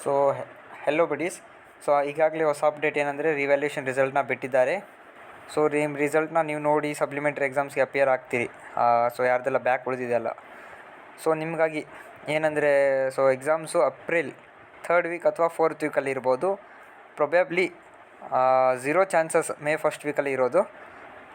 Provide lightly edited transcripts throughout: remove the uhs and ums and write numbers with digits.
So hello buddies. So ಈಗಾಗಲೇ ಹೊಸ update ಏನಂದರೆ ರಿವ್ಯಾಲ್ಯೂಯೇಷನ್ ರಿಸಲ್ಟ್ನ ಬಿಟ್ಟಿದ್ದಾರೆ. ಸೊ ನಿಮ್ಮ ರಿಸಲ್ಟ್ನ ನೀವು ನೋಡಿ ಸಪ್ಲಿಮೆಂಟ್ರಿ ಎಕ್ಸಾಮ್ಸ್ಗೆ ಅಪಿಯರ್ ಆಗ್ತೀರಿ. ಸೊ ಯಾರ್ದೆಲ್ಲ ಬ್ಯಾಕ್ ಉಳಿದಿದೆಯಲ್ಲ, ಸೊ ನಿಮಗಾಗಿ ಏನಂದರೆ, so exams April 3rd weak ಅಥವಾ 4th ವೀಕಲ್ಲಿ ಇರ್ಬೋದು. ಪ್ರೊಬ್ಯಾಬ್ಲಿ 0 ಚಾನ್ಸಸ್ ಮೇ 1st ವೀಕಲ್ಲಿ ಇರೋದು.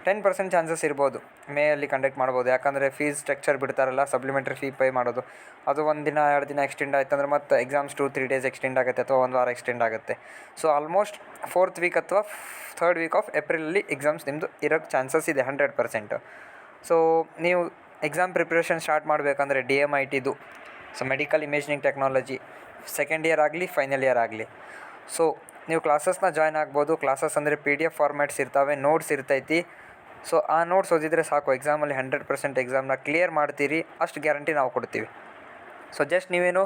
10% ಚಾನ್ಸಸ್ ಇರ್ಬೋದು ಮೇಯಲ್ಲಿ ಕಂಡಕ್ಟ್ ಮಾಡ್ಬೋದು. ಯಾಕಂದರೆ ಫೀಸ್ ಸ್ಟ್ರಕ್ಚರ್ ಬಿಡ್ತಾರಲ್ಲ, ಸಪ್ಲಿಮೆಂಟ್ರಿ ಫೀ ಪೇ ಮಾಡೋದು, ಅದು 1 ದಿನ 2 ದಿನ ಎಕ್ಸ್ಟೆಂಡ್ ಆಯ್ತು ಅಂದರೆ ಮತ್ತೆ ಎಕ್ಸಾಮ್ಸ್ 2-3 ಡೇಸ್ ಎಕ್ಸ್ಟೆಂಡ್ ಆಗುತ್ತೆ ಅಥವಾ 1 ವಾರ ಎಕ್ಸ್ಟೆಂಡ್ ಆಗುತ್ತೆ. ಸೊ ಆಲ್ಮೋಸ್ಟ್ 4th ವೀಕ್ ಅಥವಾ 3rd ವೀಕ್ ಆಫ್ ಏಪ್ರಿಲಲ್ಲಿ ಎಕ್ಸಾಮ್ಸ್ ನಿಮ್ಮದು ಇರೋಕ್ಕೆ ಚಾನ್ಸಸ್ ಇದೆ 100%. ಸೊ ನೀವು ಎಕ್ಸಾಮ್ ಪ್ರಿಪ್ರೇಷನ್ ಸ್ಟಾರ್ಟ್ ಮಾಡಬೇಕಂದ್ರೆ DMITದು, so medical imaging technology, second year ಆಗಲಿ ಫೈನಲ್ ಇಯರ್ ಆಗಲಿ, ಸೊ ನೀವು ಕ್ಲಾಸಸ್ನ ಜಾಯ್ನ್ ಆಗ್ಬೋದು. ಕ್ಲಾಸಸ್ ಅಂದರೆ PDF ಫಾರ್ಮ್ಯಾಟ್ಸ್ ಇರ್ತವೆ, ನೋಟ್ಸ್ ಇರ್ತೈತಿ. ಸೊ ಆ ನೋಟ್ಸ್ ಓದಿದರೆ ಸಾಕು, ಎಕ್ಸಾಮಲ್ಲಿ 100% ಎಕ್ಸಾಮ್ನ ಕ್ಲಿಯರ್ ಮಾಡ್ತೀರಿ, ಅಷ್ಟು ಗ್ಯಾರಂಟಿ ನಾವು ಕೊಡ್ತೀವಿ. ಸೊ ಜಸ್ಟ್ ನೀವೇನು,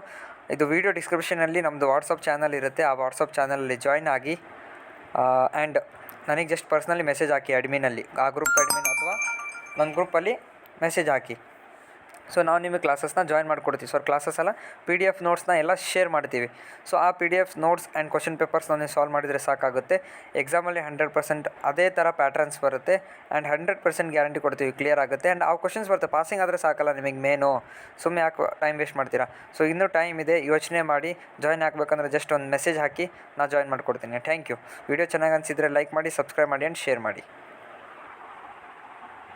ಇದು ವೀಡಿಯೋ ಡಿಸ್ಕ್ರಿಪ್ಷನಲ್ಲಿ ನಮ್ಮದು ವಾಟ್ಸಪ್ ಚಾನಲ್ ಇರುತ್ತೆ, ಆ ವಾಟ್ಸಪ್ ಚಾನಲಲ್ಲಿ ಜಾಯ್ನ್ ಆಗಿ ಆ್ಯಂಡ್ ನನಗೆ ಜಸ್ಟ್ ಪರ್ಸ್ನಲಿ ಮೆಸೇಜ್ ಹಾಕಿ ಅಡ್ಮಿನಲ್ಲಿ, ಆ ಗ್ರೂಪ್ ಅಡ್ಮಿನ್ ಅಥವಾ ನನ್ನ ಗ್ರೂಪಲ್ಲಿ ಮೆಸೇಜ್ ಹಾಕಿ. ಸೊ ನಾವು ನಿಮಗೆ ಕ್ಲಾಸಸ್ನ ಜಾಯ್ನ್ ಮಾಡಿಕೊಡ್ತೀವಿ. ಸೊ ಕ್ಲಾಸಸ್ ಎಲ್ಲ PDF ನೋಟ್ಸ್ನ ಎಲ್ಲ ಶೇರ್ ಮಾಡ್ತೀವಿ. ಸೊ ಆ PDF ನೋಟ್ಸ್ ಆ್ಯಂಡ್ ಕ್ವಶನ್ ಪೇಪರ್ಸ್ನ ನೀವು ಸಾಲ್ವ್ ಮಾಡಿದರೆ ಸಾಕಾಗುತ್ತೆ. ಎಕ್ಸಾಮಲ್ಲಿ 100% ಅದೇ ಥರ ಪ್ಯಾಟ್ರನ್ಸ್ ಬರುತ್ತೆ ಆ್ಯಂಡ್ 100% ಗ್ಯಾರಂಟಿ ಕೊಡ್ತೀವಿ ಕ್ಲಿಯರ್ ಆಗುತ್ತೆ. ಆ್ಯಂಡ್ ಆ ಕ್ವಶನ್ಸ್ ಬರುತ್ತೆ, ಪಾಸಿಂಗ್ ಆದರೆ ಸಾಕಲ್ಲ ನಿಮಗೆ ಮೇನು, ಸುಮ್ಮನೆ ಯಾಕೆ ಟೈಮ್ ವೇಸ್ಟ್ ಮಾಡ್ತೀರಾ? ಸೊ ಇನ್ನೂ ಟೈಮ್ ಇದೆ, ಯೋಚನೆ ಮಾಡಿ. ಜಾಯ್ನ್ ಆಗಬೇಕಂದ್ರೆ ಜಸ್ಟ್ ಒಂದು ಮೆಸೇಜ್ ಹಾಕಿ, ನಾನು ಜಾಯ್ನ್ ಮಾಡಿಕೊಡ್ತೀನಿ. Thank you. ವಿಡಿಯೋ ಚೆನ್ನಾಗಿ ಅನಿಸಿದರೆ ಲೈಕ್ ಮಾಡಿ, ಸಬ್ಸ್ಕ್ರೈಬ್ ಮಾಡಿ ಆ್ಯಂಡ್ ಶೇರ್ ಮಾಡಿ.